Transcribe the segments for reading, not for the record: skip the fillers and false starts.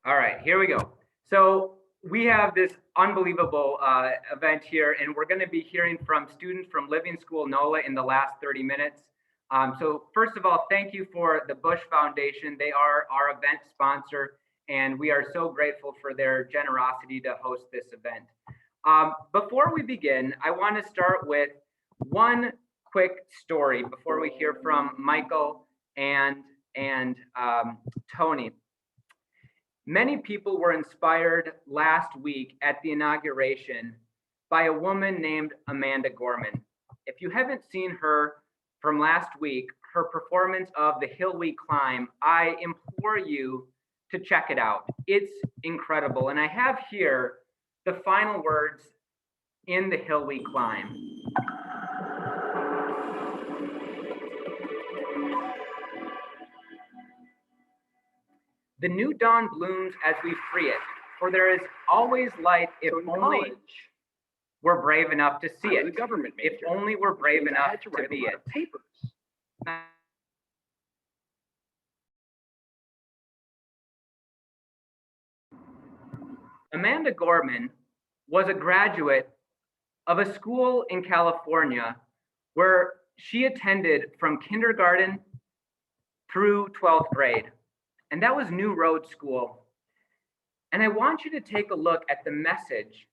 All right, here we go. So we have this unbelievable event here, and we're going to be hearing from students from Living School Nola in the last 30 minutes. So first of all, thank you for the Bush Foundation. They are our event sponsor, and we are so grateful for their generosity to host this event. Before we begin, I want to start with one quick story before we hear from Michael and Tony. Many people were inspired last week at the inauguration by a woman named Amanda Gorman. If you haven't seen her from last week, her performance of The Hill We Climb, I implore you to check it out. It's incredible. And I have here the final words in The Hill We Climb. The new dawn blooms as we free it, for there is always light if only we're brave enough to see it. If only we're brave enough to be it. Amanda Gorman was a graduate of a school in California where she attended from kindergarten through 12th grade. And that was New Road School. And I want you to take a look at the message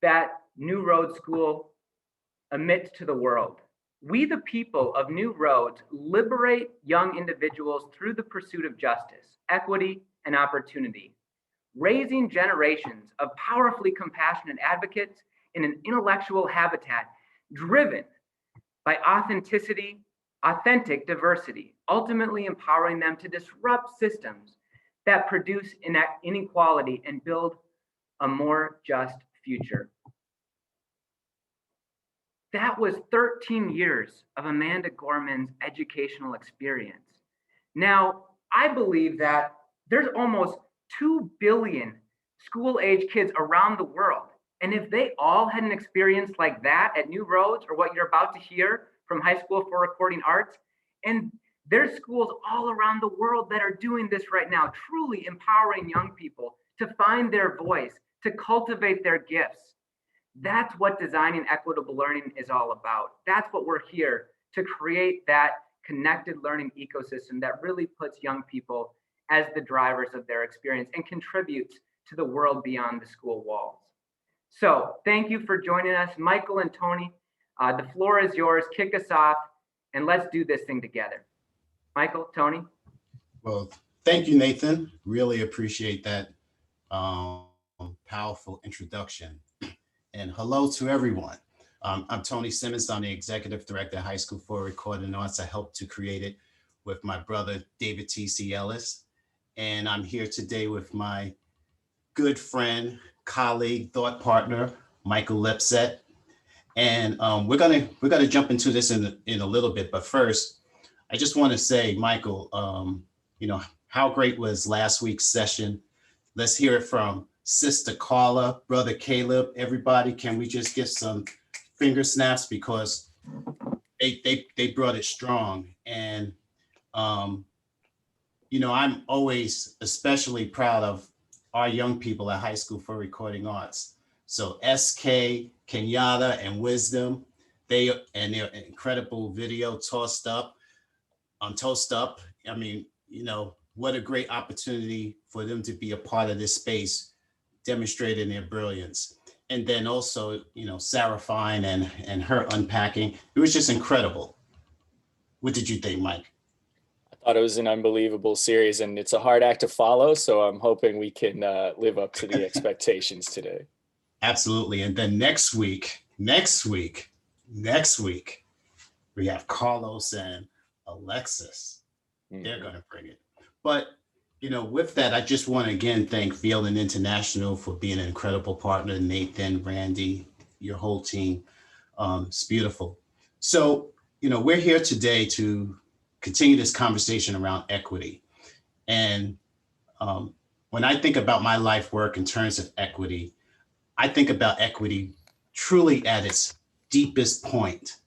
that New Road School emits to the world. We, the people of New Roads, liberate young individuals through the pursuit of justice, equity, and opportunity, raising generations of powerfully compassionate advocates in an intellectual habitat driven by authentic diversity, ultimately empowering them to disrupt systems that produce inequality and build a more just future. That was 13 years of Amanda Gorman's educational experience. Now, I believe that there's almost 2 billion school-age kids around the world. And if they all had an experience like that at New Roads, or what you're about to hear from High School for Recording Arts, and there's schools all around the world that are doing this right now, truly empowering young people to find their voice, to cultivate their gifts. That's what designing equitable learning is all about. That's what we're here to create, that connected learning ecosystem that really puts young people as the drivers of their experience and contributes to the world beyond the school walls. So thank you for joining us, Michael and Tony. The floor is yours. Kick us off, and let's do this thing together. Michael, Tony. Well, thank you, Nathan. Really appreciate that powerful introduction. And hello to everyone. I'm Tony Simmons. I'm the Executive Director at High School for Recording Arts. I helped to create it with my brother, David T.C. Ellis. And I'm here today with my good friend, colleague, thought partner, Michael Lipset. And we're gonna jump into this in a little bit, but first, I just want to say, Michael, how great was last week's session? Let's hear it from Sister Carla, Brother Caleb. Everybody, can we just get some finger snaps, because they brought it strong. And I'm always especially proud of our young people at High School for Recording Arts. So SK, Kenyatta, and Wisdom, their incredible video Toast Up. I mean, what a great opportunity for them to be a part of this space, demonstrating their brilliance. And then also, Sarah Fine and her unpacking. It was just incredible. What did you think, Mike? I thought it was an unbelievable series, and it's a hard act to follow. So I'm hoping we can live up to the expectations today. Absolutely. And then next week, we have Carlos and Alexis. They're going to bring it. But, with that, I just want to again thank Fielding International for being an incredible partner. Nathan, Randy, your whole team. It's beautiful. So, we're here today to continue this conversation around equity. And when I think about my life work in terms of equity, I think about equity truly at its deepest point.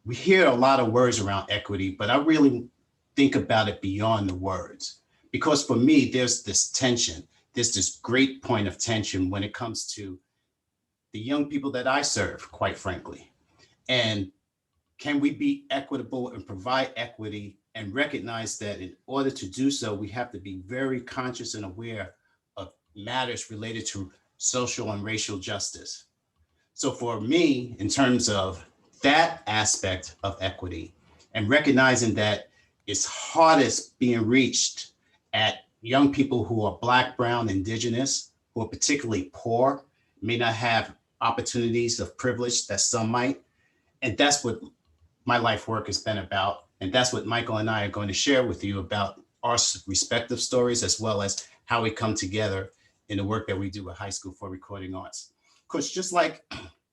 We hear a lot of words around equity, but I really think about it beyond the words, because for me, there's this tension, there's this great point of tension when it comes to the young people that I serve, quite frankly. And can we be equitable and provide equity and recognize that in order to do so, we have to be very conscious and aware of matters related to social and racial justice. So for me, in terms of that aspect of equity and recognizing that it's hardest being reached at young people who are Black, Brown, Indigenous, who are particularly poor, may not have opportunities of privilege that some might. And that's what my life work has been about. And that's what Michael and I are going to share with you about our respective stories, as well as how we come together in the work that we do at High School for Recording Arts. Because just like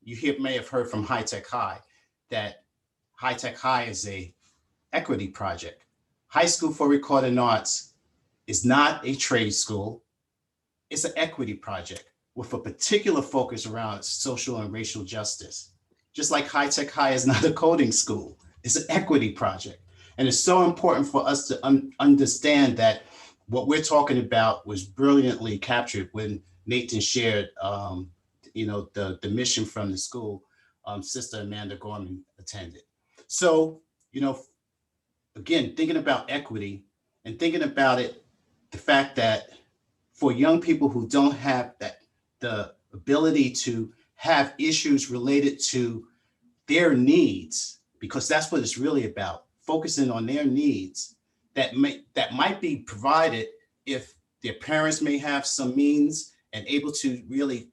may have heard from High Tech High, that High Tech High is a equity project. High School for Recording Arts is not a trade school. It's an equity project with a particular focus around social and racial justice. Just like High Tech High is not a coding school, it's an equity project. And it's so important for us to understand that what we're talking about was brilliantly captured when Nathan shared, the mission from the school Sister Amanda Gorman attended. So, again, thinking about equity and thinking about it, the fact that for young people who don't have the ability to have issues related to their needs, because that's what it's really about, focusing on their needs that might be provided if their parents may have some means and able to really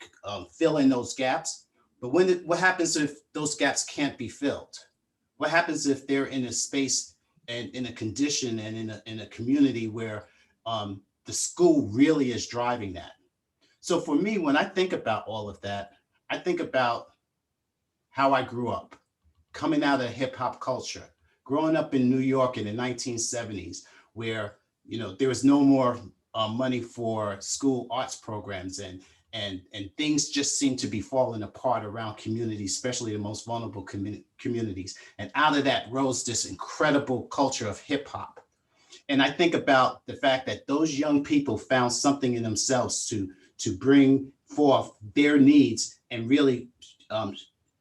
fill in those gaps. But what happens if those gaps can't be filled? What happens if they're in a space and in a condition and in a community where the school really is driving that? So for me, when I think about all of that, I think about how I grew up, coming out of hip hop culture, growing up in New York in the 1970s, where there was no more money for school arts programs, and things just seemed to be falling apart around communities, especially the most vulnerable communities. And out of that rose this incredible culture of hip hop. And I think about the fact that those young people found something in themselves to bring forth their needs and really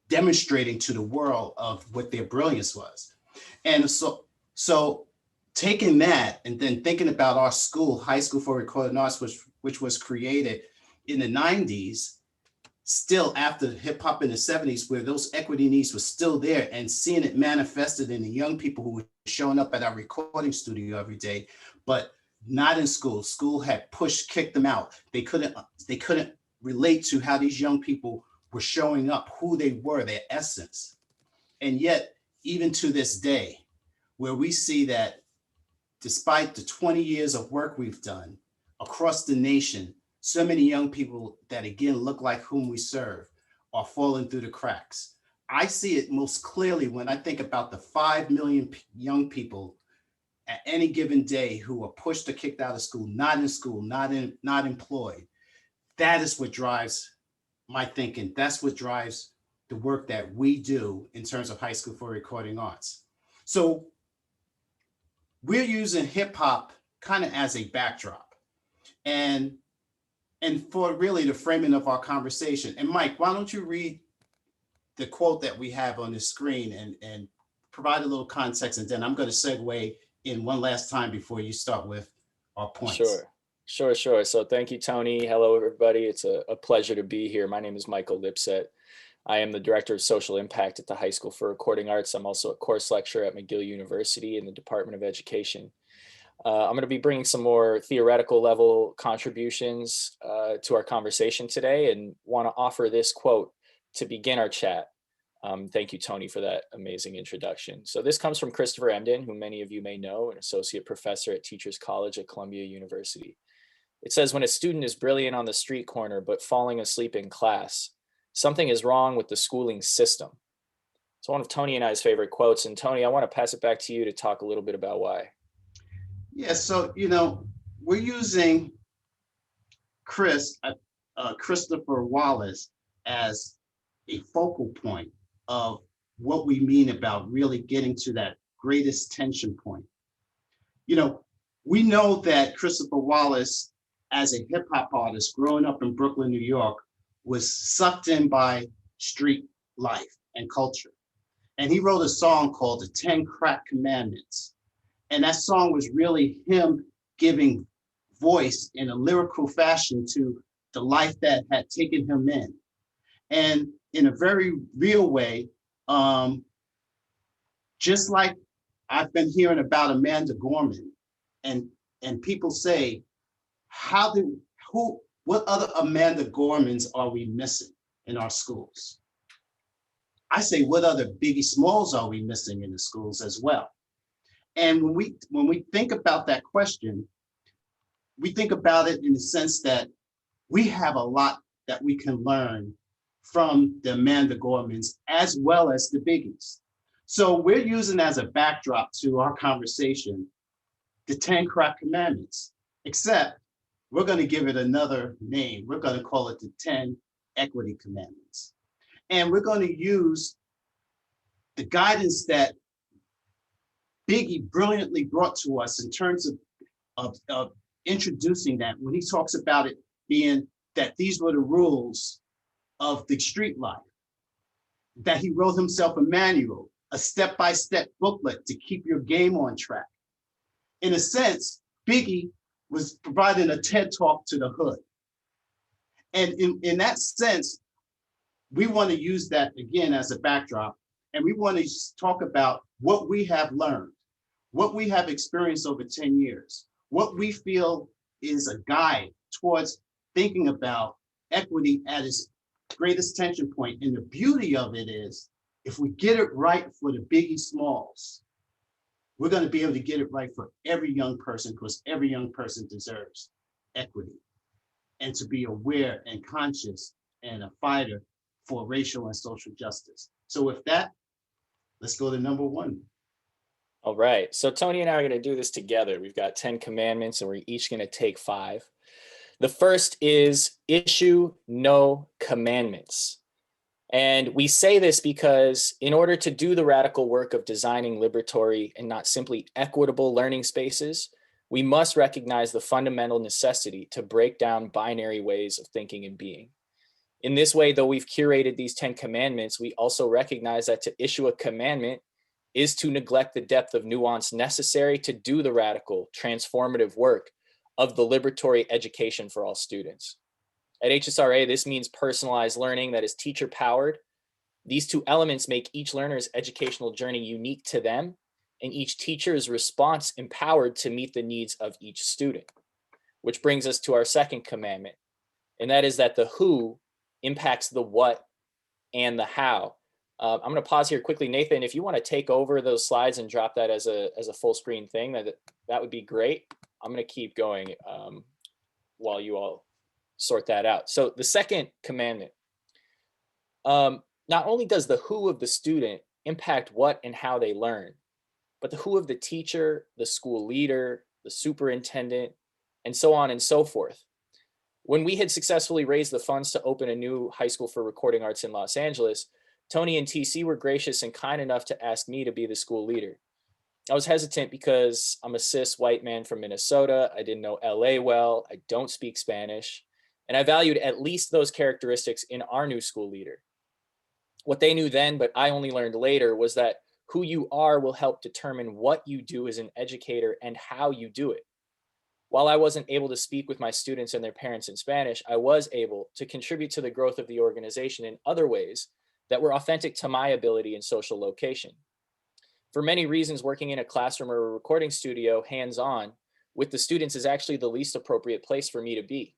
demonstrating to the world of what their brilliance was. And so taking that and then thinking about our school, High School for Recording Arts, which was created in the 90s, still after hip hop in the 70s, where those equity needs were still there, and seeing it manifested in the young people who were showing up at our recording studio every day, but not in school. School had kicked them out. They couldn't relate to how these young people were showing up, who they were, their essence. And yet, even to this day, where we see that despite the 20 years of work we've done across the nation, so many young people that again look like whom we serve are falling through the cracks. I see it most clearly when I think about the 5 million young people at any given day who are pushed or kicked out of school, not employed. That is what drives my thinking. That's what drives the work that we do in terms of High School for Recording Arts. So we're using hip hop kind of as a backdrop and for really the framing of our conversation. And Mike, why don't you read the quote that we have on the screen and provide a little context, and then I'm going to segue in one last time before you start with our points. Sure. So thank you, Tony. Hello, everybody. It's a pleasure to be here. My name is Michael Lipset. I am the Director of Social Impact at the High School for Recording Arts. I'm also a course lecturer at McGill University in the Department of Education. I'm going to be bringing some more theoretical level contributions to our conversation today, and want to offer this quote to begin our chat. Thank you, Tony, for that amazing introduction. So this comes from Christopher Emdin, who many of you may know, an associate professor at Teachers College at Columbia University. It says, when a student is brilliant on the street corner but falling asleep in class, something is wrong with the schooling system. It's one of Tony and I's favorite quotes. And Tony, I want to pass it back to you to talk a little bit about why. Yeah, so, we're using Christopher Wallace as a focal point of what we mean about really getting to that greatest tension point. We know that Christopher Wallace, as a hip hop artist growing up in Brooklyn, New York, was sucked in by street life and culture. And he wrote a song called The 10 Crack Commandments. And that song was really him giving voice in a lyrical fashion to the life that had taken him in. And in a very real way, just like I've been hearing about Amanda Gorman, and people say, what other Amanda Gormans are we missing in our schools? I say, what other Biggie Smalls are we missing in the schools as well? And when we think about that question, we think about it in the sense that we have a lot that we can learn from the Amanda Gormans as well as the Biggies. So we're using as a backdrop to our conversation the 10 Crack Commandments, except we're going to give it another name. We're going to call it the 10 Equity Commandments. And we're going to use the guidance that Biggie brilliantly brought to us in terms of introducing that when he talks about it being that these were the rules of the street life, that he wrote himself a manual, a step-by-step booklet to keep your game on track. In a sense, Biggie was providing a TED talk to the hood. And in that sense, we want to use that again as a backdrop, and we want to talk about what we have learned, what we have experienced over 10 years, what we feel is a guide towards thinking about equity at its greatest tension point. And the beauty of it is, if we get it right for the Biggie Smalls, we're going to be able to get it right for every young person, because every young person deserves equity and to be aware and conscious and a fighter for racial and social justice. So with that, let's go to number one. All right. So Tony and I are going to do this together. We've got 10 commandments and we're each going to take 5. The first is issue no commandments. And we say this because in order to do the radical work of designing liberatory and not simply equitable learning spaces, we must recognize the fundamental necessity to break down binary ways of thinking and being. In this way, though we've curated these 10 commandments, we also recognize that to issue a commandment is to neglect the depth of nuance necessary to do the radical, transformative work of the liberatory education for all students. At HSRA, this means personalized learning that is teacher-powered. These 2 elements make each learner's educational journey unique to them, and each teacher's response empowered to meet the needs of each student. Which brings us to our second commandment, and that is that the who impacts the what and the how. I'm going to pause here quickly. Nathan, if you want to take over those slides and drop that as a full screen thing, that would be great. I'm going to keep going while you all sort that out. So the second commandment, not only does the who of the student impact what and how they learn, but the who of the teacher, the school leader, the superintendent, and so on and so forth. When we had successfully raised the funds to open a new high school for recording arts in Los Angeles, Tony and TC were gracious and kind enough to ask me to be the school leader. I was hesitant because I'm a cis white man from Minnesota. I didn't know LA well. I don't speak Spanish. And I valued at least those characteristics in our new school leader. What they knew then, but I only learned later, was that who you are will help determine what you do as an educator and how you do it. While I wasn't able to speak with my students and their parents in Spanish, I was able to contribute to the growth of the organization in other ways that were authentic to my ability and social location. For many reasons, working in a classroom or a recording studio hands-on with the students is actually the least appropriate place for me to be.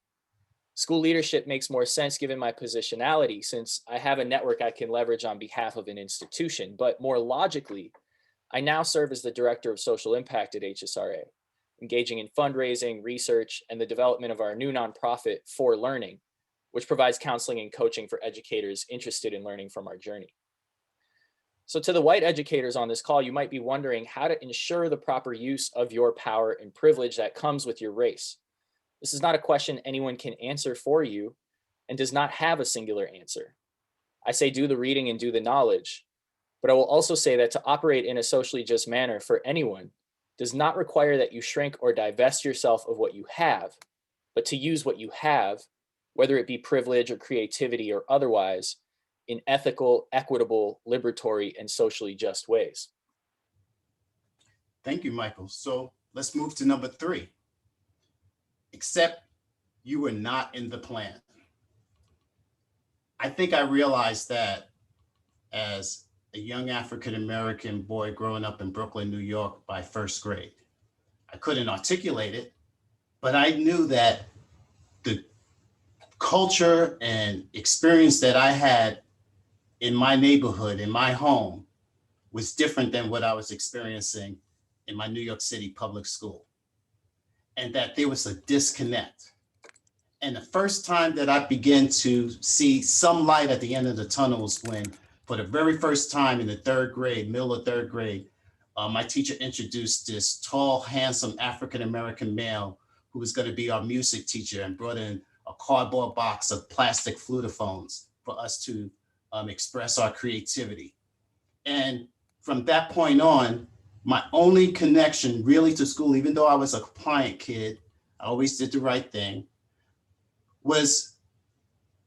School leadership makes more sense given my positionality, since I have a network I can leverage on behalf of an institution. But more logically, I now serve as the director of social impact at HSRA, engaging in fundraising, research, and the development of our new nonprofit, For Learning, which provides counseling and coaching for educators interested in learning from our journey. So to the white educators on this call, you might be wondering how to ensure the proper use of your power and privilege that comes with your race. This is not a question anyone can answer for you and does not have a singular answer. I say do the reading and do the knowledge, but I will also say that to operate in a socially just manner for anyone does not require that you shrink or divest yourself of what you have, but to use what you have, whether it be privilege or creativity or otherwise, in ethical, equitable, liberatory, and socially just ways. Thank you, Michael. So let's move to number 3. Except you were not in the plan. I think I realized that as a young African-American boy growing up in Brooklyn, New York by first grade. I couldn't articulate it, but I knew that the culture and experience that I had in my neighborhood, in my home, was different than what I was experiencing in my New York City public school. And that there was a disconnect. And the first time that I began to see some light at the end of the tunnel was when, for the very first time in the 3rd grade, middle of 3rd grade, my teacher introduced this tall, handsome African-American male who was going to be our music teacher, and brought in a cardboard box of plastic flutophones for us to express our creativity. And from that point on, my only connection really to school, even though I was a compliant kid, I always did the right thing, was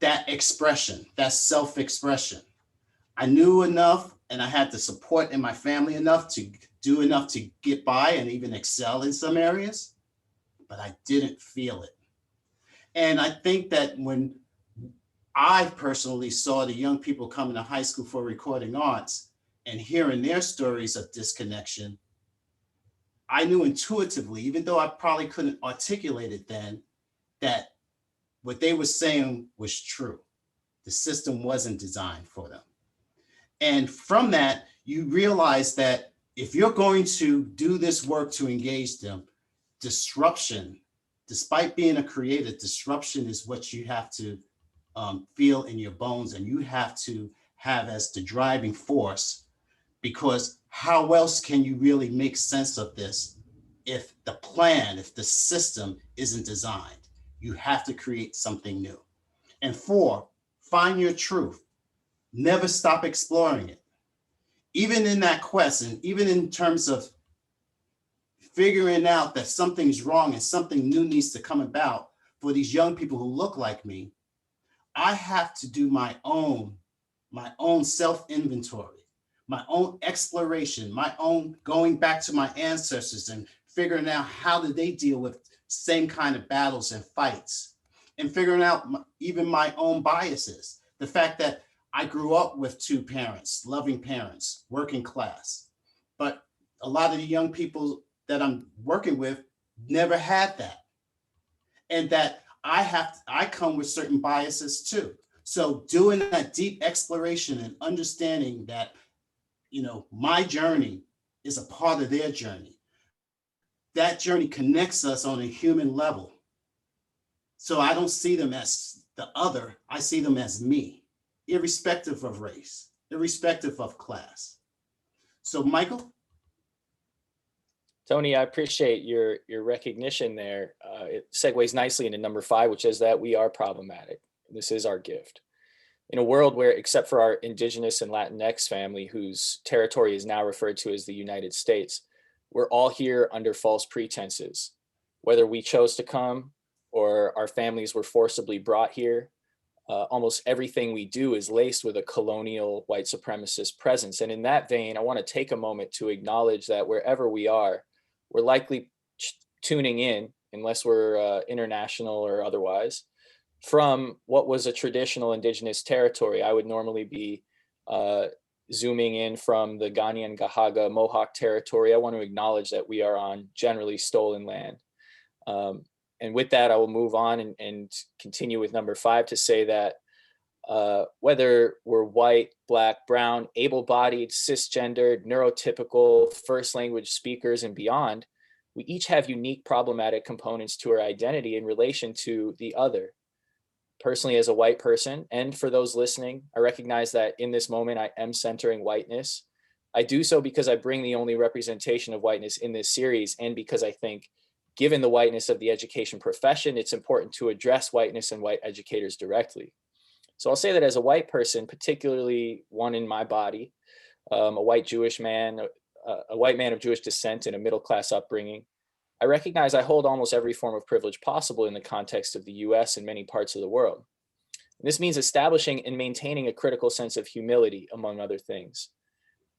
that expression, that self-expression. I knew enough, and I had the support in my family enough to do enough to get by and even excel in some areas, but I didn't feel it. And I think that when I personally saw the young people coming to high school for recording arts and hearing their stories of disconnection, I knew intuitively, even though I probably couldn't articulate it then, that what they were saying was true. The system wasn't designed for them. And from that, you realize that if you're going to do this work to engage them, disruption, despite being a creator, disruption is what you have to feel in your bones, and you have to have as the driving force, because how else can you really make sense of this if the plan, if the system isn't designed? You have to create something new. And 4, find your truth. Never stop exploring it. Even in that quest, and even in terms of figuring out that something's wrong and something new needs to come about for these young people who look like me, I have to do my own self-inventory, my own exploration, my own going back to my ancestors and figuring out how did they deal with same kind of battles and fights, and figuring out even my own biases. The fact that I grew up with 2 parents, loving parents, working class, but a lot of the young people that I'm working with never had that. And that I come with certain biases too. So doing that deep exploration and understanding that, my journey is a part of their journey. That journey connects us on a human level. So I don't see them as the other, I see them as me, irrespective of race, irrespective of class. So Michael? Tony, I appreciate your recognition there. It segues nicely into number 5, which is that we are problematic. This is our gift. In a world where, except for our Indigenous and Latinx family, whose territory is now referred to as the United States, we're all here under false pretenses. Whether we chose to come or our families were forcibly brought here, almost everything we do is laced with a colonial white supremacist presence. And in that vein, I want to take a moment to acknowledge that wherever we are, we're likely tuning in, unless we're international or otherwise, from what was a traditional Indigenous territory. I would normally be zooming in from the Ghanaian Gahaga Mohawk territory. I want to acknowledge that we are on generally stolen land. And with that, I will move on and continue with number 5 to say that whether we're white, black, brown, able-bodied, cisgendered, neurotypical, first language speakers, and beyond, we each have unique problematic components to our identity in relation to the other. Personally, as a white person, and for those listening, I recognize that in this moment, I am centering whiteness. I do so because I bring the only representation of whiteness in this series, and because I think, given the whiteness of the education profession, it's important to address whiteness and white educators directly. So I'll say that as a white person, particularly one in my body, a white Jewish man, a white man of Jewish descent in a middle-class upbringing, I recognize I hold almost every form of privilege possible in the context of the US and many parts of the world. And this means establishing and maintaining a critical sense of humility, among other things.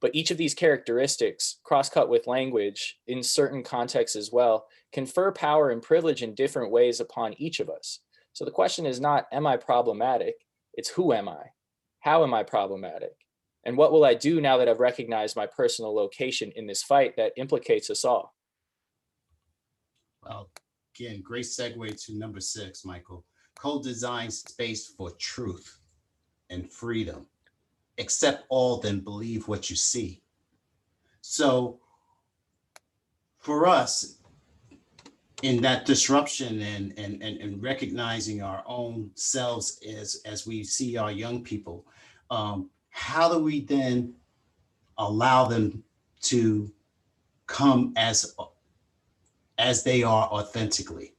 But each of these characteristics, cross-cut with language in certain contexts as well, confer power and privilege in different ways upon each of us. So the question is not, am I problematic? It's who am I? How am I problematic? And what will I do now that I've recognized my personal location in this fight that implicates us all? Well, again, great segue to number 6, Michael. Co-design space for truth and freedom. Accept all, then believe what you see. So for us, in that disruption and recognizing our own selves as we see our young people, how do we then allow them to come as they are authentically,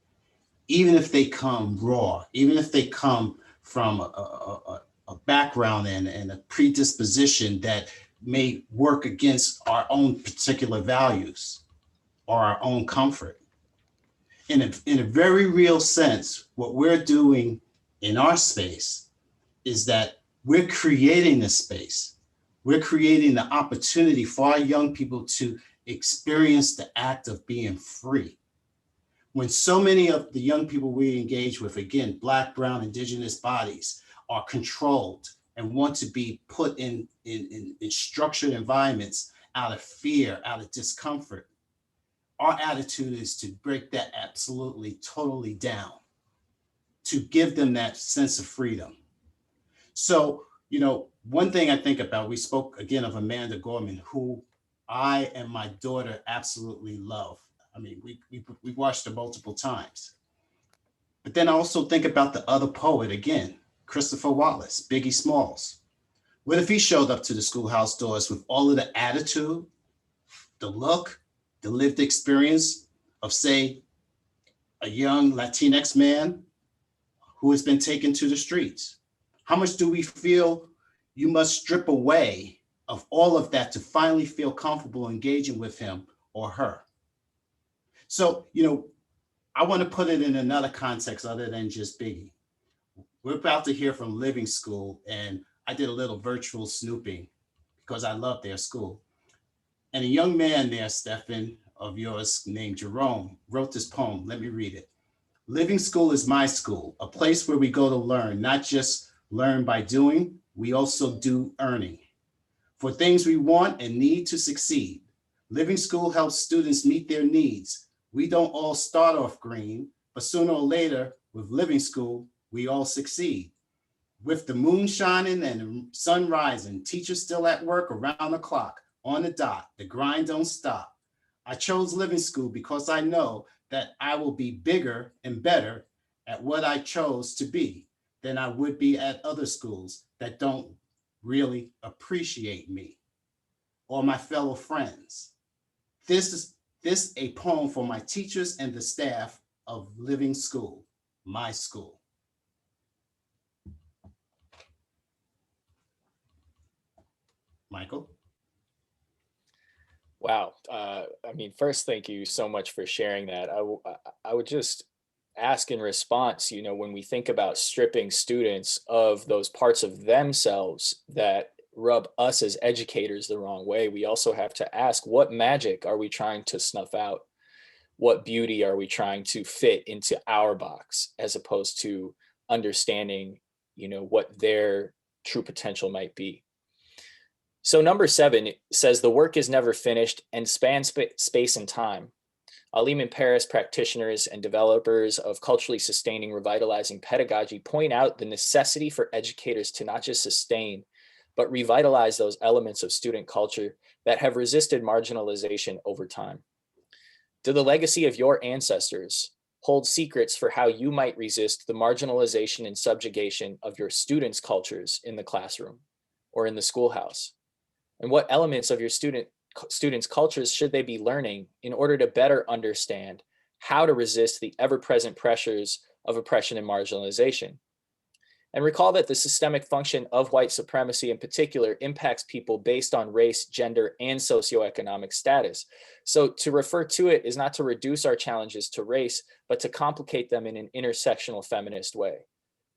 even if they come raw, even if they come from a background and a predisposition that may work against our own particular values or our own comfort. In a very real sense, what we're doing in our space is that we're creating a space. We're creating the opportunity for our young people to experience the act of being free. When so many of the young people we engage with, again, Black, Brown, Indigenous bodies, are controlled and want to be put in structured environments out of fear, out of discomfort, our attitude is to break that absolutely, totally down, to give them that sense of freedom. So, one thing I think about, we spoke again of Amanda Gorman, who I and my daughter absolutely love. I mean, we watched her multiple times. But then I also think about the other poet again, Christopher Wallace, Biggie Smalls. What if he showed up to the schoolhouse doors with all of the attitude, the look, the lived experience of, say, a young Latinx man who has been taken to the streets? How much do we feel you must strip away of all of that to finally feel comfortable engaging with him or her? So, I want to put it in another context other than just Biggie. We're about to hear from Living School, and I did a little virtual snooping because I love their school. And a young man there, Stefin, of yours, named Jerome, wrote this poem. Let me read it. Living School is my school, a place where we go to learn, not just learn by doing, we also do earning. For things we want and need to succeed. Living School helps students meet their needs. We don't all start off green, but sooner or later, with Living School, we all succeed. With the moon shining and the sun rising, teachers still at work around the clock, on the dot, the grind don't stop. I chose Living School because I know that I will be bigger and better at what I chose to be than I would be at other schools that don't really appreciate me or my fellow friends. This is a poem for my teachers and the staff of Living School, my school. Michael? Wow. First, thank you so much for sharing that. I would just ask in response, when we think about stripping students of those parts of themselves that rub us as educators the wrong way, we also have to ask, what magic are we trying to snuff out? What beauty are we trying to fit into our box, as opposed to understanding, what their true potential might be? So number 7 says the work is never finished and spans space and time. Alim and Paris practitioners and developers of culturally sustaining, revitalizing pedagogy point out the necessity for educators to not just sustain, but revitalize those elements of student culture that have resisted marginalization over time. Do the legacy of your ancestors hold secrets for how you might resist the marginalization and subjugation of your students' cultures in the classroom or in the schoolhouse? And what elements of your students' cultures should they be learning in order to better understand how to resist the ever-present pressures of oppression and marginalization? And recall that the systemic function of white supremacy in particular impacts people based on race, gender, and socioeconomic status. So to refer to it is not to reduce our challenges to race, but to complicate them in an intersectional feminist way.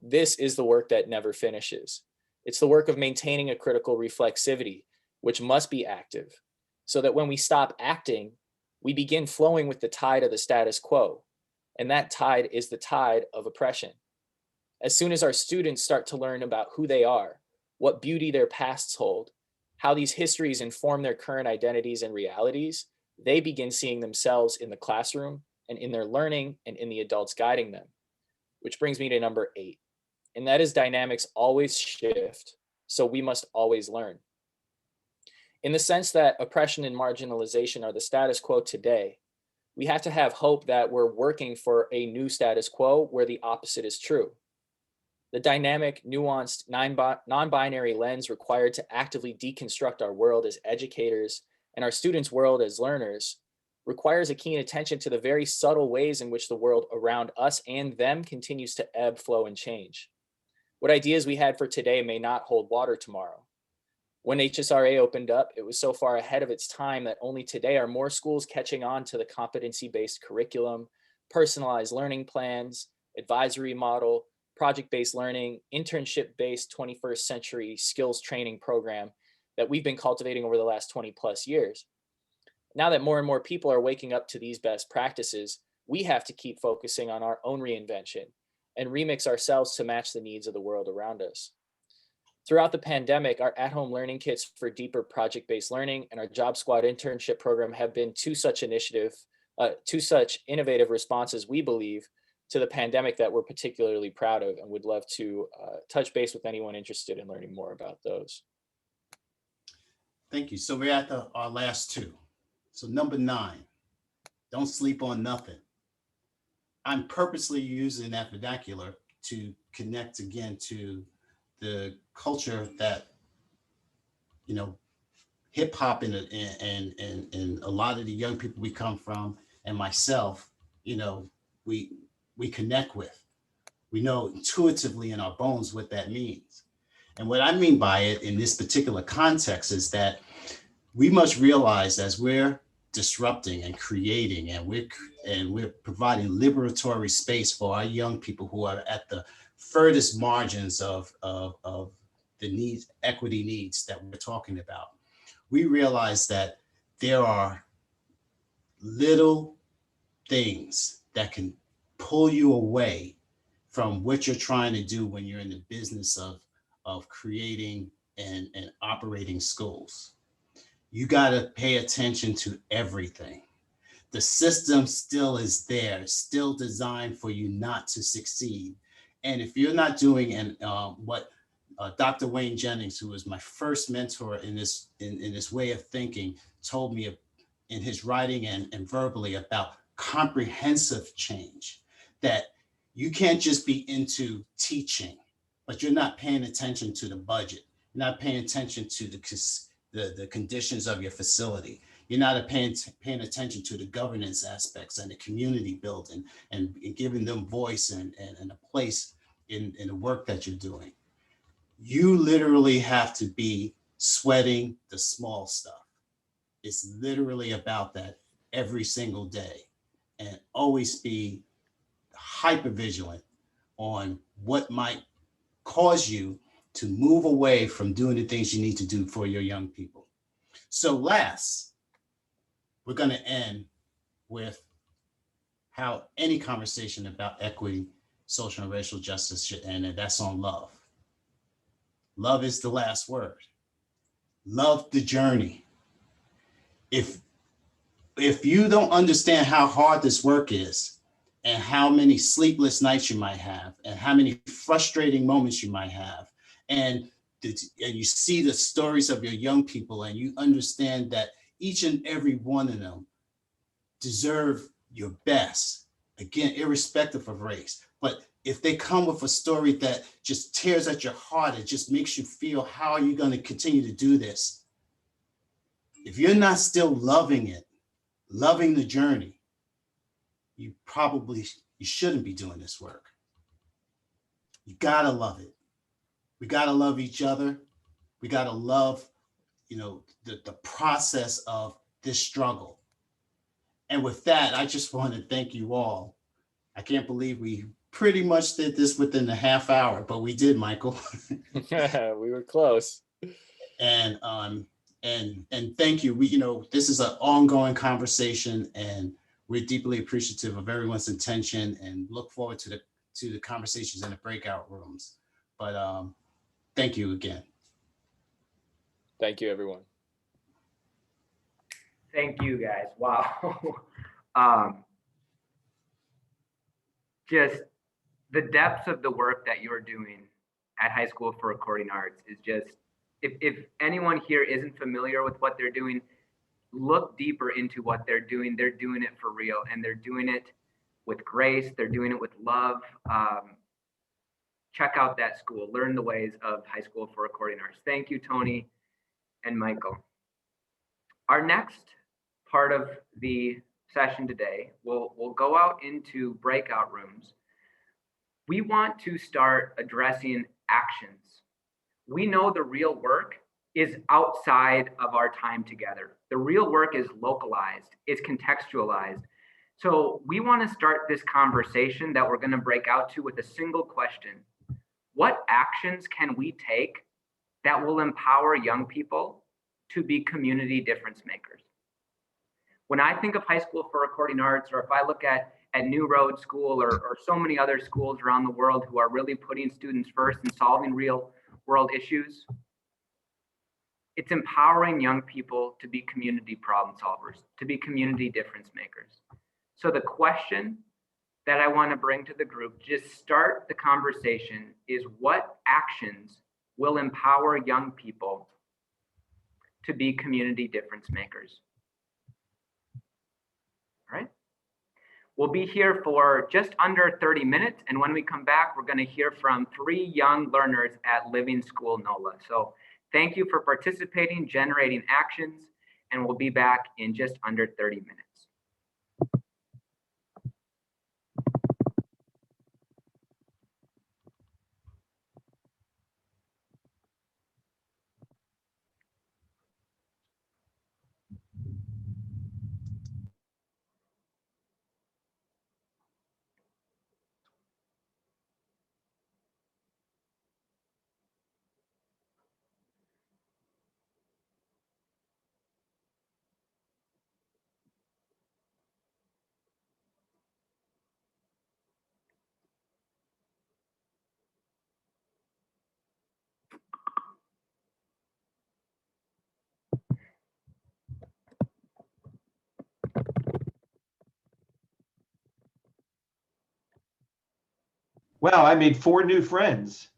This is the work that never finishes. It's the work of maintaining a critical reflexivity, which must be active, so that when we stop acting, we begin flowing with the tide of the status quo. And that tide is the tide of oppression. As soon as our students start to learn about who they are, what beauty their pasts hold, how these histories inform their current identities and realities, they begin seeing themselves in the classroom and in their learning and in the adults guiding them. Which brings me to number 8, and that is dynamics always shift, so we must always learn. In the sense that oppression and marginalization are the status quo today, we have to have hope that we're working for a new status quo where the opposite is true. The dynamic, nuanced, non-binary lens required to actively deconstruct our world as educators and our students' world as learners requires a keen attention to the very subtle ways in which the world around us and them continues to ebb, flow, and change. What ideas we had for today may not hold water tomorrow. When HSRA opened up, it was so far ahead of its time that only today are more schools catching on to the competency-based curriculum, personalized learning plans, advisory model, project-based learning, internship-based 21st century skills training program that we've been cultivating over the last 20 plus years. Now that more and more people are waking up to these best practices, we have to keep focusing on our own reinvention and remix ourselves to match the needs of the world around us. Throughout the pandemic, our at-home learning kits for deeper project-based learning and our Job Squad internship program have been two such innovative responses, we believe, to the pandemic that we're particularly proud of and would love to touch base with anyone interested in learning more about those. Thank you. So we're at our last 2. So number 9, don't sleep on nothing. I'm purposely using that vernacular to connect again to the culture that, hip hop and a lot of the young people we come from and myself, we connect with. We know intuitively in our bones what that means. And what I mean by it in this particular context is that we must realize as we're disrupting and creating and we're providing liberatory space for our young people who are at the furthest margins of the needs, equity needs that we're talking about. We realize that there are little things that can pull you away from what you're trying to do when you're in the business of creating and operating schools. You got to pay attention to everything. The system still is there, still designed for you not to succeed. And if you're not doing what Dr. Wayne Jennings, who was my first mentor in this way of thinking, told me in his writing and verbally about comprehensive change, that you can't just be into teaching, but you're not paying attention to the budget. You're not paying attention to the conditions of your facility. You're not paying attention to the governance aspects and the community building and giving them voice and a place in the work that you're doing. You literally have to be sweating the small stuff. It's literally about that every single day, and always be hyper vigilant on what might cause you to move away from doing the things you need to do for your young people. So last, we're going to end with how any conversation about equity, social and racial justice should end, and that's on love. Love is the last word. Love the journey. If you don't understand how hard this work is and how many sleepless nights you might have and how many frustrating moments you might have, and you see the stories of your young people and you understand that each and every one of them deserve your best, again, irrespective of race. But if they come with a story that just tears at your heart, it just makes you feel, how are you going to continue to do this? If you're not still loving it, loving the journey, you shouldn't be doing this work. You gotta love it. We got to love each other. We got to love, the process of this struggle. And with that, I just want to thank you all. I can't believe we pretty much did this within a half hour, but we did, Michael. We were close. And thank you. This is an ongoing conversation, and we're deeply appreciative of everyone's intention and look forward to the conversations in the breakout rooms. But thank you again. Thank you, everyone. Thank you, guys. Wow. Just the depths of the work that you're doing at High School for Recording Arts is just, if anyone here isn't familiar with what they're doing, look deeper into what they're doing. They're doing it for real, and they're doing it with grace. They're doing it with love. Check out that school. Learn the ways of High School for Recording Arts. Thank you, Tony and Michael. Our next part of the session today, we'll go out into breakout rooms. We want to start addressing actions. We know the real work is outside of our time together. The real work is localized, it's contextualized. So we want to start this conversation that we're going to break out to with a single question. What actions can we take that will empower young people to be community difference makers? When I think of High School for Recording Arts, or if I look at New Road School or so many other schools around the world who are really putting students first and solving real world issues, it's empowering young people to be community problem solvers, to be community difference makers. So the question that I want to bring to the group, just start the conversation, is what actions will empower young people to be community difference makers? All right. We'll be here for just under 30 minutes. And when we come back, we're going to hear from 3 young learners at Living School Nola. So thank you for participating, generating actions, and we'll be back in just under 30 minutes. Wow, I made 4 new friends.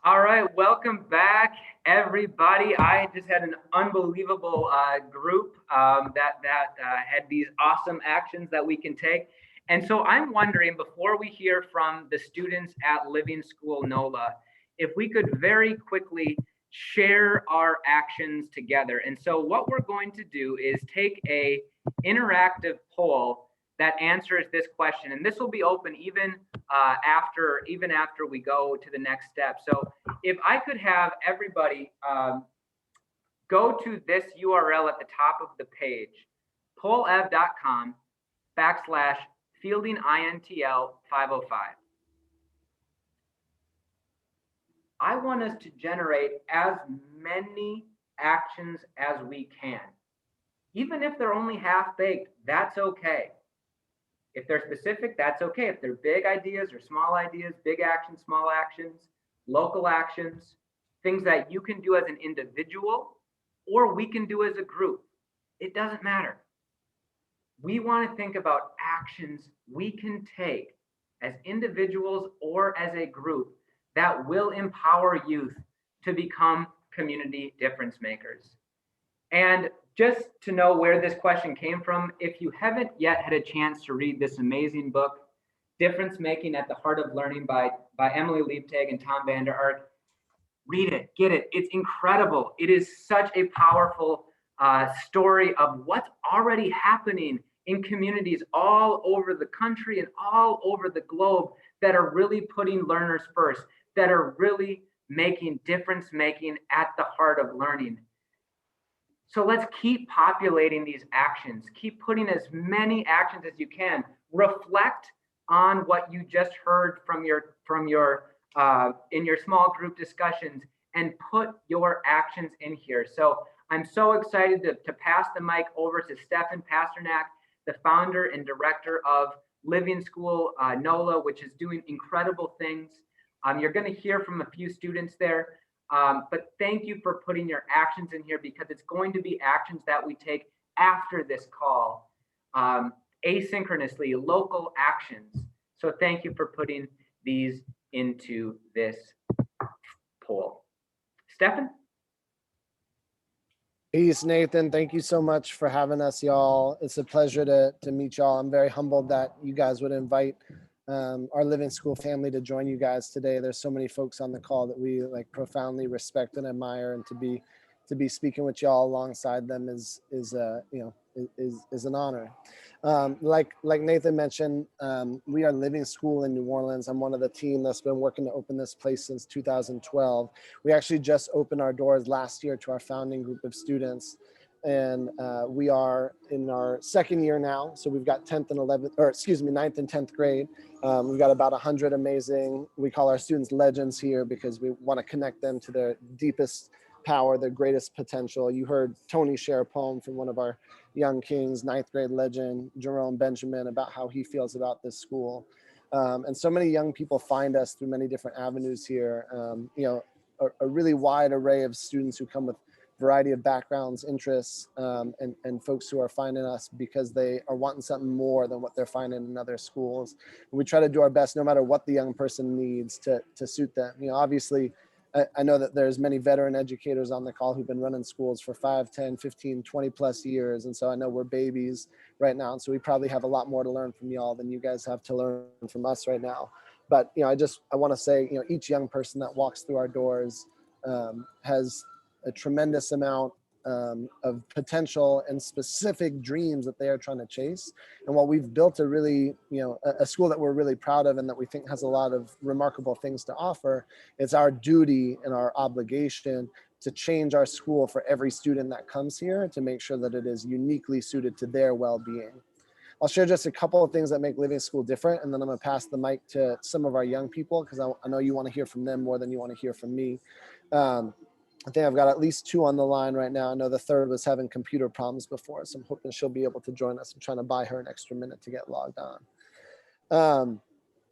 All right, welcome back, everybody. I just had an unbelievable group that had these awesome actions that we can take. And so I'm wondering, before we hear from the students at Living School Nola, if we could very quickly share our actions together. And so what we're going to do is take a interactive poll that answers this question, and this will be open even after we go to the next step. So if I could have everybody go to this URL at the top of the page, pollev.com/fieldingintl505. I want us to generate as many actions as we can. Even if they're only half-baked, that's okay. If they're specific, that's okay. If they're big ideas or small ideas, big actions, small actions, local actions, things that you can do as an individual or we can do as a group, it doesn't matter. We want to think about actions we can take as individuals or as a group that will empower youth to become community difference makers. And just to know where this question came from, if you haven't yet had a chance to read this amazing book, Difference Making at the Heart of Learning by Emily Leibtag and Tom Vander Ark, read it, get it. It's incredible. It is such a powerful story of what's already happening in communities all over the country and all over the globe that are really putting learners first. that are really making difference making at the heart of learning. So let's keep populating these actions. Keep putting as many actions as you can. Reflect on what you just heard from your in your small group discussions, and put your actions in here. So I'm so excited to pass the mic over to Stefin Pasternak, the founder and director of Living School Nola, which is doing incredible things. You're going to hear from a few students there. But thank you for putting your actions in here, because it's going to be actions that we take after this call, asynchronously, local actions. So thank you for putting these into this poll. Stefin? Peace, Nathan. Thank you so much for having us, y'all. It's a pleasure to meet y'all. I'm very humbled that you guys would invite our Living School family to join you guys today. There's so many folks on the call that we like profoundly respect and admire, and to be speaking with y'all alongside them is an honor. Like Nathan mentioned, we are Living School in New Orleans. I'm one of the team that's been working to open this place since 2012. We actually just opened our doors last year to our founding group of students. And we are in our second year now. So we've got 9th and 10th grade. We've got about 100 amazing, we call our students legends here, because we want to connect them to their deepest power, their greatest potential. You heard Tony share a poem from one of our young kings, 9th grade legend, Jerome Benjamin, about how he feels about this school. And so many young people find us through many different avenues here. A really wide array of students who come with variety of backgrounds, interests, and folks who are finding us because they are wanting something more than what they're finding in other schools. And we try to do our best, no matter what the young person needs, to suit them. Obviously, I know that there's many veteran educators on the call who've been running schools for 5, 10, 15, 20 plus years. And so I know we're babies right now. And so we probably have a lot more to learn from y'all than you guys have to learn from us right now. But, I want to say, each young person that walks through our doors has a tremendous amount of potential and specific dreams that they are trying to chase. And while we've built a really, a school that we're really proud of and that we think has a lot of remarkable things to offer, it's our duty and our obligation to change our school for every student that comes here, to make sure that it is uniquely suited to their well-being. I'll share just a couple of things that make Living School different, and then I'm going to pass the mic to some of our young people, because I know you want to hear from them more than you want to hear from me. I think I've got at least 2 on the line right now. I know the third was having computer problems before, so I'm hoping she'll be able to join us. I'm trying to buy her an extra minute to get logged on.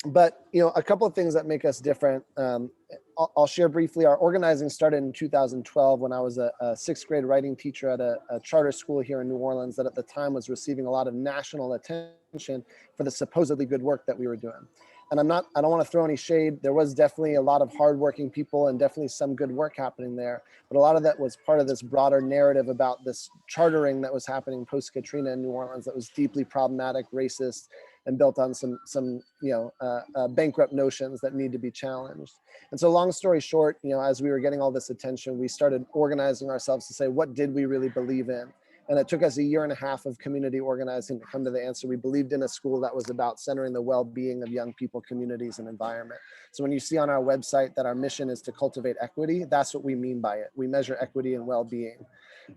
But, a couple of things that make us different. I'll share briefly. Our organizing started in 2012 when I was a 6th grade writing teacher at a charter school here in New Orleans that at the time was receiving a lot of national attention for the supposedly good work that we were doing. And I don't want to throw any shade. There was definitely a lot of hardworking people and definitely some good work happening there. But a lot of that was part of this broader narrative about this chartering that was happening post-Katrina in New Orleans that was deeply problematic, racist, and built on some bankrupt notions that need to be challenged. And so long story short, as we were getting all this attention, we started organizing ourselves to say, what did we really believe in? And it took us 1.5 years of community organizing to come to the answer. We believed in a school that was about centering the well-being of young people, communities, and environment. So when you see on our website that our mission is to cultivate equity, that's what we mean by it. We measure equity and well-being.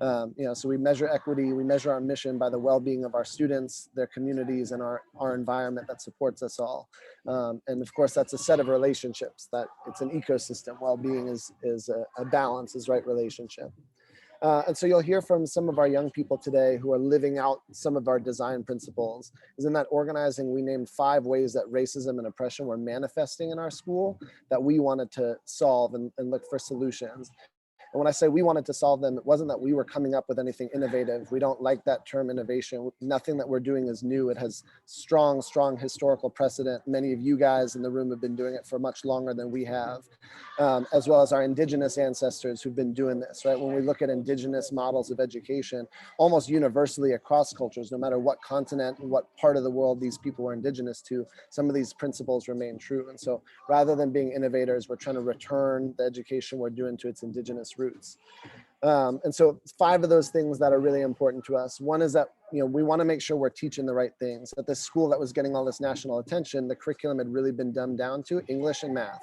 So we measure equity, we measure our mission by the well-being of our students, their communities, and our environment that supports us all. And of course, that's a set of relationships, that it's an ecosystem. Well-being is a balance, is right relationship. And so you'll hear from some of our young people today who are living out some of our design principles. Is in that organizing, we named 5 ways that racism and oppression were manifesting in our school that we wanted to solve and look for solutions. And when I say we wanted to solve them, it wasn't that we were coming up with anything innovative. We don't like that term innovation. Nothing that we're doing is new. It has strong historical precedent. Many of you guys in the room have been doing it for much longer than we have, as well as our indigenous ancestors who've been doing this, right? When we look at indigenous models of education, almost universally across cultures, no matter what continent and what part of the world these people were indigenous to, some of these principles remain true. And so rather than being innovators, we're trying to return the education we're doing to its indigenous roots. And so 5 of those things that are really important to us. One is that, we want to make sure we're teaching the right things. At this school that was getting all this national attention, the curriculum had really been dumbed down to English and math.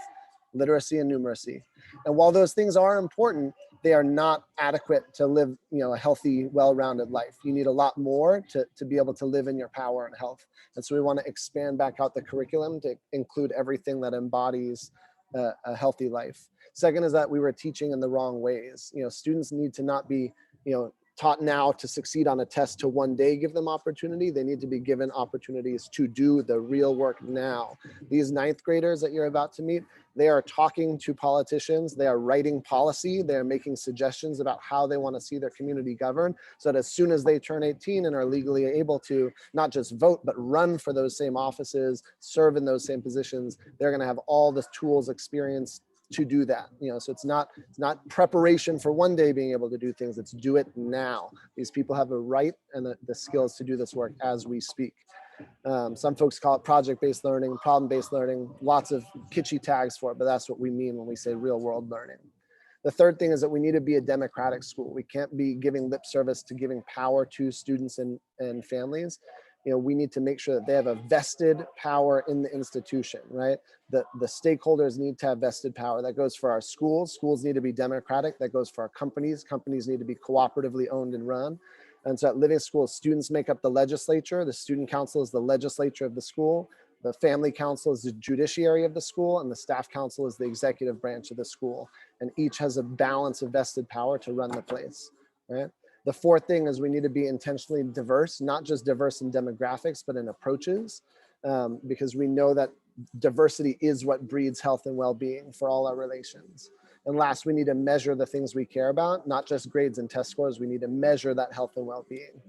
literacy and numeracy. And while those things are important, they are not adequate to live, a healthy, well-rounded life. You need a lot more to be able to live in your power and health. And so we want to expand back out the curriculum to include everything that embodies a healthy life. Second is that we were teaching in the wrong ways. Students need to not be, taught now to succeed on a test to one day give them opportunity. They need to be given opportunities to do the real work now. These ninth graders that you're about to meet, they are talking to politicians, they are writing policy, they're making suggestions about how they want to see their community governed, so that as soon as they turn 18 and are legally able to not just vote, but run for those same offices, serve in those same positions, they're going to have all the tools, experience to do that. So it's not preparation for one day being able to do things, it's do it now. These people have the right and the skills to do this work as we speak. Some folks call it project-based learning, problem-based learning, lots of kitschy tags for it, but that's what we mean when we say real world learning. The third thing is that we need to be a democratic school. We can't be giving lip service to giving power to students and families. We need to make sure that they have a vested power in the institution, right? The stakeholders need to have vested power. That goes for our schools. Schools need to be democratic. That goes for our companies. Companies need to be cooperatively owned and run. And so at Living School, students make up the legislature. The student council is the legislature of the school. The family council is the judiciary of the school, and the staff council is the executive branch of the school. And each has a balance of vested power to run the place, right? The fourth thing is we need to be intentionally diverse, not just diverse in demographics, but in approaches, because we know that diversity is what breeds health and well-being for all our relations. And last, we need to measure the things we care about, not just grades and test scores. We need to measure that health and well-being.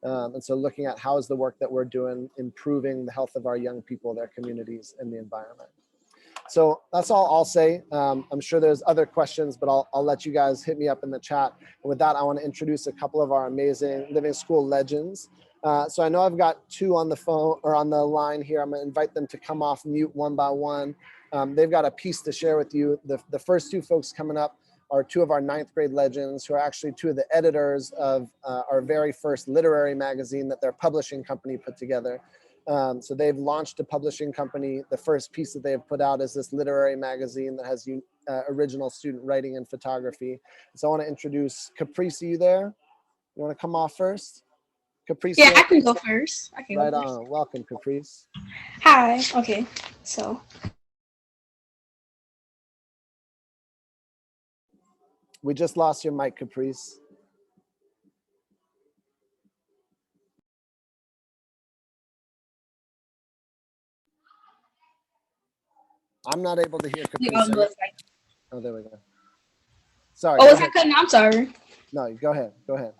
And so looking at how is the work that we're doing improving the health of our young people, their communities, and the environment. So that's all I'll say. I'm sure there's other questions, but I'll let you guys hit me up in the chat. And with that, I want to introduce a couple of our amazing Living School legends. So I know I've got two on the phone or on the line here. I'm going to invite them to come off mute one by one. They've got a piece to share with you. The first two folks coming up are two of our ninth grade legends who are actually two of the editors of our very first literary magazine that their publishing company put together. So they've launched a publishing company. The first piece that they've put out is this literary magazine that has original student writing and photography. So I want to introduce Caprice. Are you there? You want to come off first? Caprice. Yeah, I can go first. Right on. Welcome, Caprice. Hi. Okay. So. We just lost your mic, Caprice. I'm not able to hear Caprice. Oh, there we go. Sorry. Oh, is that cutting? I'm sorry. No, go ahead. Go ahead.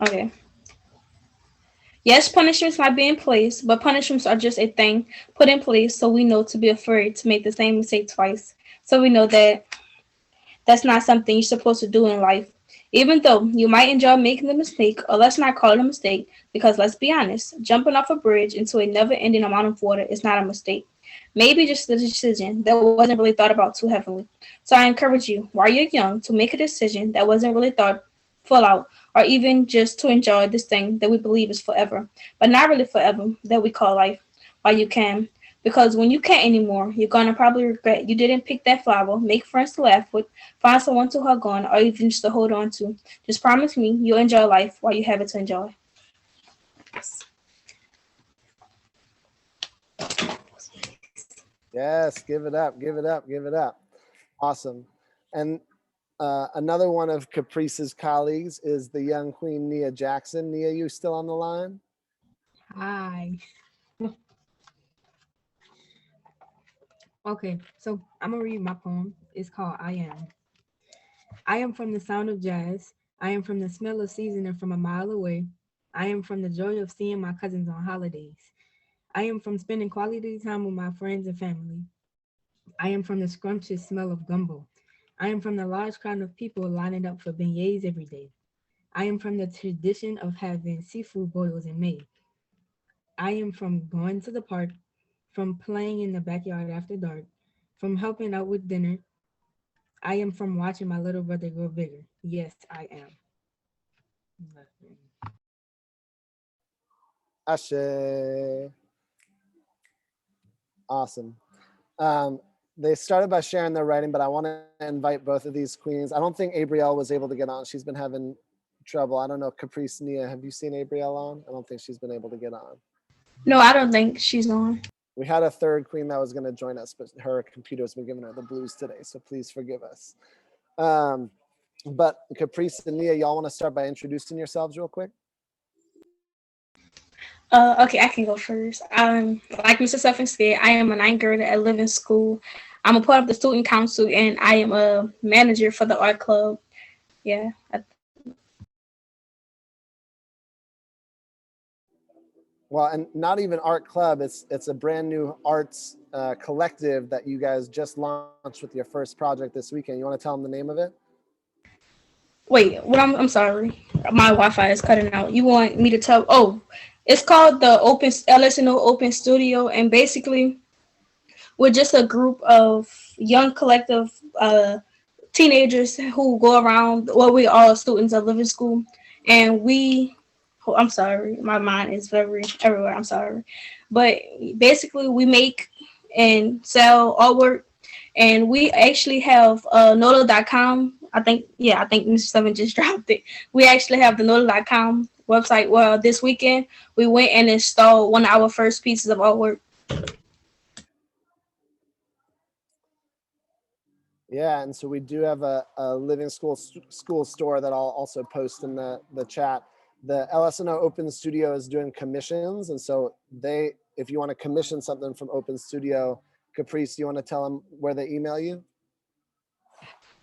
Okay. Yes, punishments might be in place, but punishments are just a thing put in place so we know to be afraid to make the same mistake twice. So we know that that's not something you're supposed to do in life. Even though you might enjoy making the mistake, or let's not call it a mistake, because let's be honest, jumping off a bridge into a never-ending amount of water is not a mistake. Maybe just a decision that wasn't really thought about too heavily. So I encourage you, while you're young, to make a decision that wasn't really thought full out, or even just to enjoy this thing that we believe is forever, but not really forever, that we call life, while you can. Because when you can't anymore, you're going to probably regret you didn't pick that flower, make friends to laugh with, find someone to hug on, or even just to hold on to. Just promise me you'll enjoy life while you have it to enjoy. Yes, give it up, give it up, give it up. Awesome. And another one of Caprice's colleagues is the young Queen Nia Jackson. Nia, you still on the line? Hi. Okay, so I'm gonna read my poem. It's called I Am. I am from the sound of jazz. I am from the smell of seasoning from a mile away. I am from the joy of seeing my cousins on holidays. I am from spending quality time with my friends and family. I am from the scrumptious smell of gumbo. I am from the large crowd of people lining up for beignets every day. I am from the tradition of having seafood boils in May. I am from going to the park, from playing in the backyard after dark, from helping out with dinner. I am from watching my little brother grow bigger. Yes, I am. Ashe. Awesome. they started by sharing their writing, but I want to invite both of these queens. I don't think Abrielle was able to get on. She's been having trouble. I don't know, Caprice, Nia, have you seen Abrielle on? I don't think she's been able to get on. No, I don't think she's on. We had a third queen that was going to join us, but her computer's been giving her the blues today, so please forgive us. But Caprice and Nia, y'all want to start by introducing yourselves real quick? Okay, I can go first. Like Mr. Stefin said, I am a ninth grader at Living School. I'm a part of the student council, and I am a manager for the art club. Yeah. Well, and not even art club. It's a brand new arts collective that you guys just launched with your first project this weekend. You want to tell them the name of it? Wait, what? I'm sorry. My Wi-Fi is cutting out. You want me to tell? Oh, it's called the LSNO Open Studio, and basically, we're just a group of young collective teenagers who go around. Well, we all students of Living School, and we. Oh, I'm sorry, my mind is very everywhere. I'm sorry, but basically, we make and sell artwork, and we actually have Nola.com. I think Mr. Stefin just dropped it. We actually have the Nola.com website. Well, this weekend we went and installed one of our first pieces of artwork. Yeah, and so we do have a Living School store that I'll also post in the chat. The LSNO Open Studio is doing commissions, and so if you want to commission something from Open Studio, Caprice, do you want to tell them where they email you?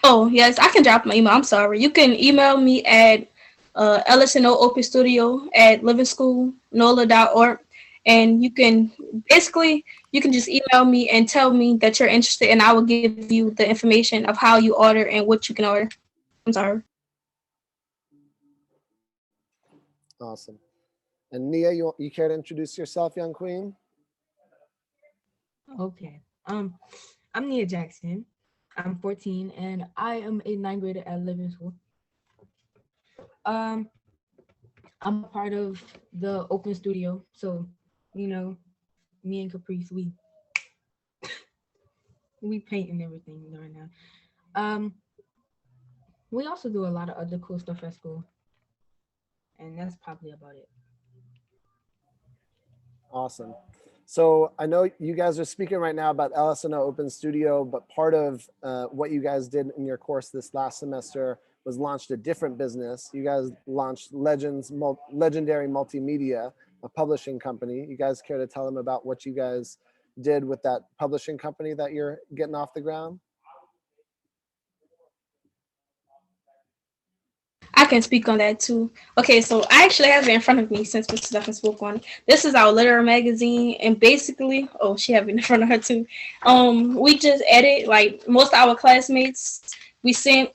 Oh, yes, I can drop my email. I'm sorry. You can email me at lsnoopenstudio@livingschoolnola.org. And you can just email me and tell me that you're interested, and I will give you the information of how you order and what you can order. I'm sorry. Awesome. And Nia, you care to introduce yourself, young queen? Okay. I'm Nia Jackson. I'm 14 and I am a ninth grader at Living School. I'm a part of the Open Studio. So, me and Caprice, we paint and everything right now. We also do a lot of other cool stuff at school. And that's probably about it. Awesome. So I know you guys are speaking right now about LSNO Open Studio, but part of what you guys did in your course this last semester was launched a different business. You guys launched Legendary Multimedia, a publishing company. You guys care to tell them about what you guys did with that publishing company that you're getting off the ground? I can speak on that too. Okay, so I actually have it in front of me since Mr. Stefin spoke on it. This is our literary magazine, and basically, she have it in front of her too. We just edit, like most of our classmates, we sent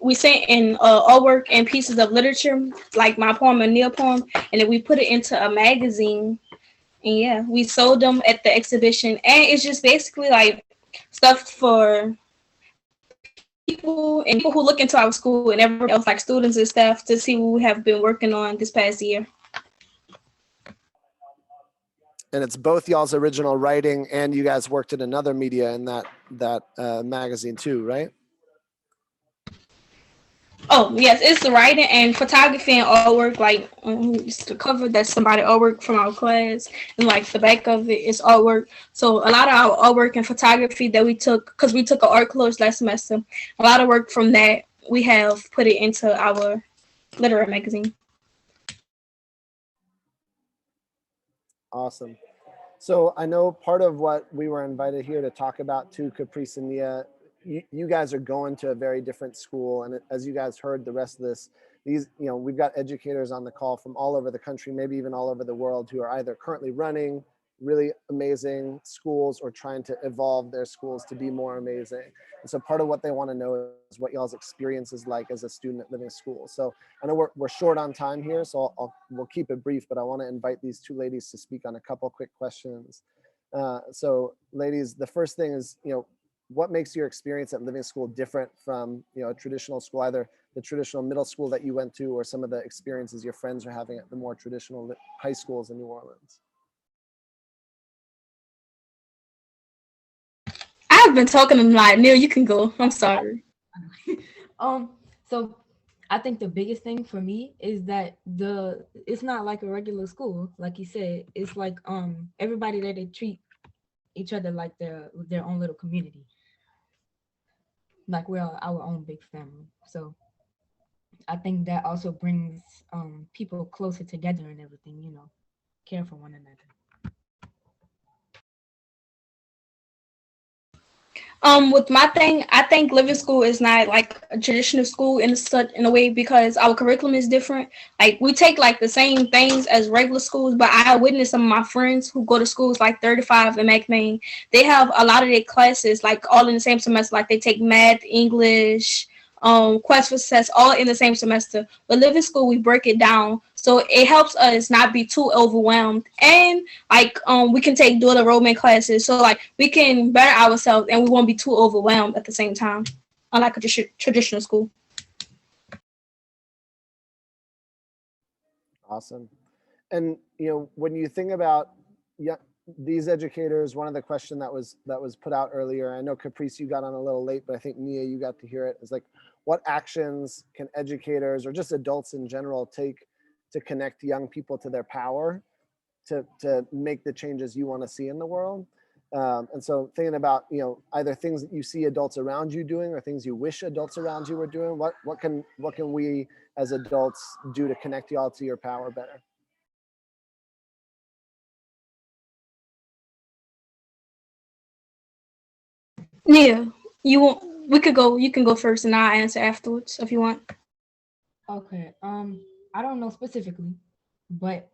in artwork and pieces of literature, like my poem and Neil poem, and then we put it into a magazine. And yeah, we sold them at the exhibition, and it's just basically like stuff for people who look into our school and everyone else, like students and staff, to see what we have been working on this past year. And it's both y'all's original writing, and you guys worked in another media in that magazine too, right? Oh yes, it's the writing and photography and artwork. Like it's the cover, that's somebody artwork from our class, and like the back of it is artwork. So a lot of our artwork and photography that we took, because we took an art course last semester, a lot of work from that we have put it into our literary magazine. Awesome. So I know part of what we were invited here to talk about too, Caprice and Nia, you guys are going to a very different school. And as you guys heard the rest of this, we've got educators on the call from all over the country, maybe even all over the world, who are either currently running really amazing schools or trying to evolve their schools to be more amazing. And so part of what they want to know is what y'all's experience is like as a student at Living School. So I know we're short on time here, so we'll keep it brief, but I want to invite these two ladies to speak on a couple quick questions. So ladies, the first thing is, what makes your experience at Living School different from, a traditional school, either the traditional middle school that you went to or some of the experiences your friends are having at the more traditional high schools in New Orleans? I've been talking a lot. Neil, you can go. I'm sorry. So I think the biggest thing for me is that it's not like a regular school, like you said. It's like everybody there, they treat each other like their own little community. Like we're our own big family. So I think that also brings people closer together and everything, care for one another. With my thing, I think Living School is not like a traditional school in a way because our curriculum is different. Like we take like the same things as regular schools, but I witnessed some of my friends who go to schools like 35 and McMain. They have a lot of their classes like all in the same semester. Like they take math, English, quest for success all in the same semester. But Living School, we break it down so it helps us not be too overwhelmed, and like we can take dual enrollment classes so like we can better ourselves and we won't be too overwhelmed at the same time, unlike a traditional school. Awesome. And when you think about these educators, one of the question that was put out earlier, I know Caprice, you got on a little late, but I think Nia, you got to hear it, is like, what actions can educators or just adults in general take to connect young people to their power to make the changes you want to see in the world? And so thinking about, either things that you see adults around you doing or things you wish adults around you were doing, what can we as adults do to connect y'all to your power better? Yeah, we could go. You can go first, and I'll answer afterwards if you want. Okay. I don't know specifically, but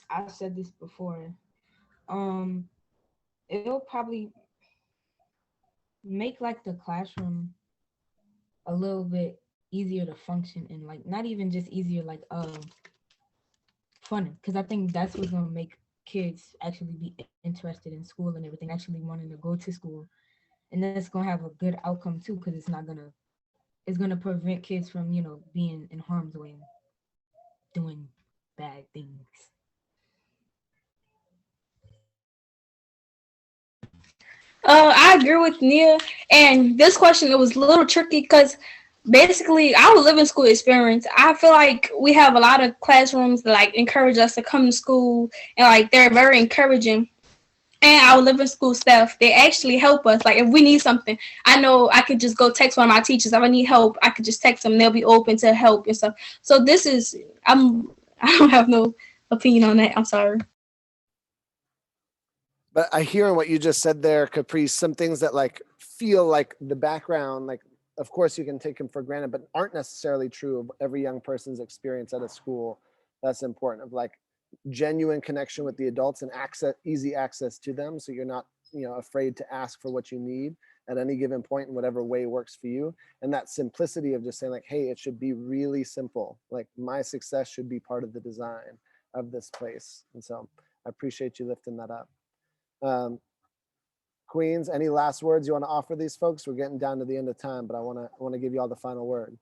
I've said this before. It'll probably make like the classroom a little bit easier to function and like not even just easier, like fun, because I think that's what's gonna make kids actually be interested in school and everything, actually wanting to go to school. And then it's gonna have a good outcome too, because it's gonna prevent kids from being in harm's way and doing bad things. I agree with Nia, and this question, it was a little tricky because basically our living school experience, I feel like we have a lot of classrooms that like encourage us to come to school, and like they're very encouraging. And our living school staff, they actually help us. Like if we need something, I know I could just go text one of my teachers. If I need help, I could just text them. They'll be open to help and stuff. So I don't have no opinion on that. I'm sorry. But I hear in what you just said there, Caprice, some things that like feel like the background, like of course you can take them for granted, but aren't necessarily true of every young person's experience at a school. That's important, of like genuine connection with the adults and easy access to them. So you're not, afraid to ask for what you need at any given point in whatever way works for you. And that simplicity of just saying like, hey, it should be really simple. Like my success should be part of the design of this place. And so I appreciate you lifting that up. Queens, any last words you want to offer these folks? We're getting down to the end of time, but I want to give you all the final word.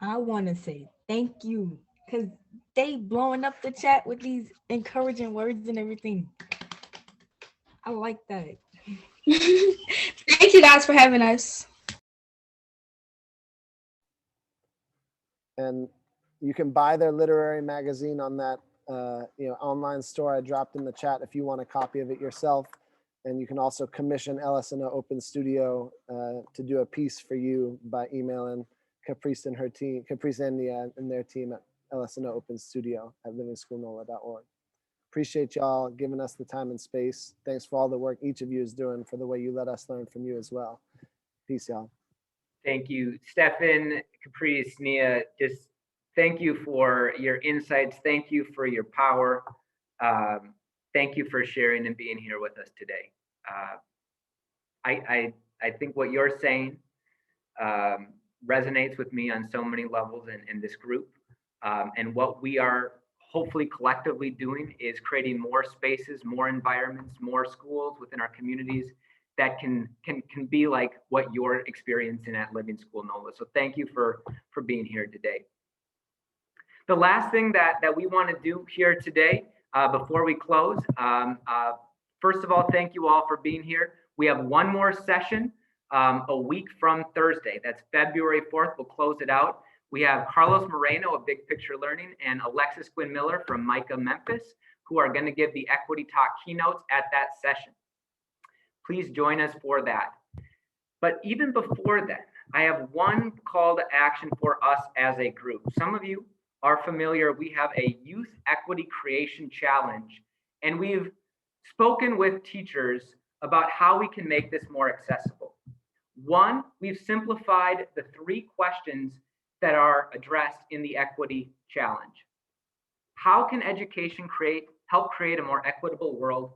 I want to say thank you, because they blowing up the chat with these encouraging words and everything. I like that. Thank you guys for having us. And you can buy their literary magazine on that online store I dropped in the chat if you want a copy of it yourself. And you can also commission LS&O Open Studio to do a piece for you by emailing Caprice and her team, Caprice and their team at LS&O Open Studio at livingschoolnola.org. Appreciate y'all giving us the time and space. Thanks for all the work each of you is doing, for the way you let us learn from you as well. Peace, y'all. Thank you, Stefin, Caprice, Nia. Just thank you for your insights. Thank you for your power. Thank you for sharing and being here with us today. I think what you're saying resonates with me on so many levels in this group. And what we are hopefully collectively doing is creating more spaces, more environments, more schools within our communities that can be like what you're experiencing at Living School Nola. So thank you for being here today. The last thing that we want to do here today, before we close, first of all, thank you all for being here. We have one more session a week from Thursday. That's February 4th. We'll close it out. We have Carlos Moreno of Big Picture Learning and Alexis Quinn Miller from Micah Memphis, who are going to give the Equity Talk keynotes at that session. Please join us for that. But even before then, I have one call to action for us as a group. Some of you are familiar. We have a Youth Equity Creation Challenge, and we've spoken with teachers about how we can make this more accessible. One, we've simplified the 3 questions that are addressed in the Equity Challenge. How can education help create a more equitable world?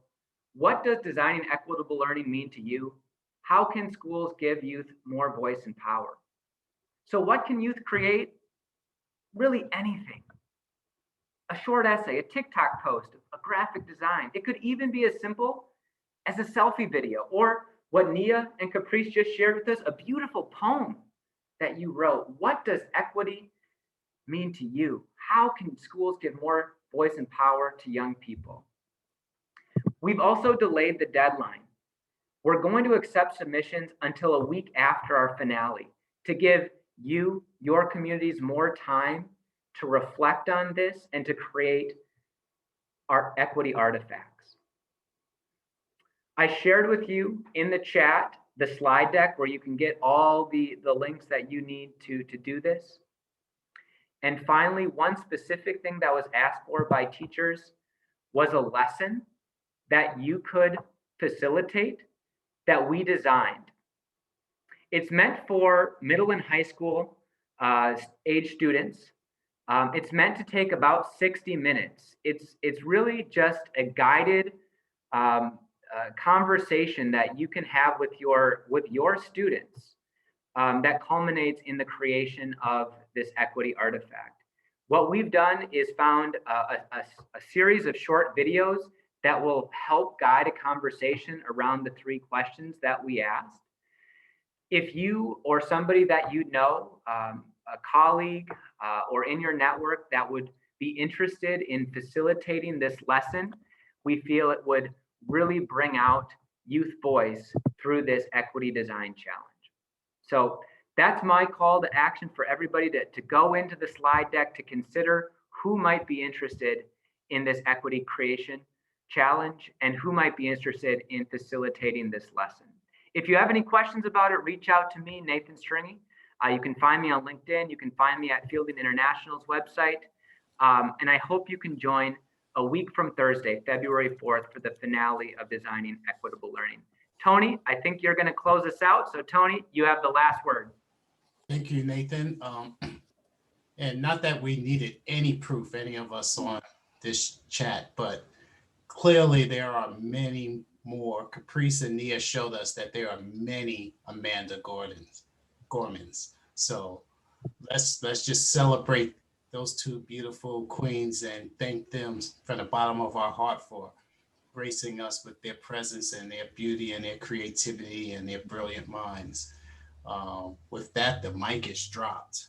What does designing equitable learning mean to you? How can schools give youth more voice and power? So what can youth create? Really anything. A short essay, a TikTok post, a graphic design. It could even be as simple as a selfie video, or what Nia and Caprice just shared with us, a beautiful poem that you wrote. What does equity mean to you? How can schools give more voice and power to young people? We've also delayed the deadline. We're going to accept submissions until a week after our finale to give you, your communities, more time to reflect on this and to create our equity artifacts. I shared with you in the chat the slide deck where you can get all the links that you need to do this. And finally, one specific thing that was asked for by teachers was a lesson that you could facilitate that we designed. It's meant for middle and high school age students. It's meant to take about 60 minutes. It's really just a guided conversation that you can have with your students that culminates in the creation of this equity artifact. What we've done is found a series of short videos that will help guide a conversation around the 3 questions that we asked. If you or somebody that you know, a colleague or in your network that would be interested in facilitating this lesson, we feel it would really bring out youth voice through this equity design challenge. So that's my call to action for everybody to go into the slide deck to consider who might be interested in this equity creation challenge and who might be interested in facilitating this lesson. If you have any questions about it, reach out to me, Nathan Stringy. You can find me on LinkedIn. You can find me at Fielding International's website. And I hope you can join a week from Thursday, February 4th, for the finale of Designing Equitable Learning. Tony, I think you're going to close us out. So Tony, you have the last word. Thank you, Nathan. And not that we needed any proof, any of us on this chat, but clearly there are many more. Caprice and Nia showed us that there are many Amanda Gormans. So let's just celebrate those 2 beautiful queens and thank them from the bottom of our heart for gracing us with their presence and their beauty and their creativity and their brilliant minds. With that, the mic is dropped.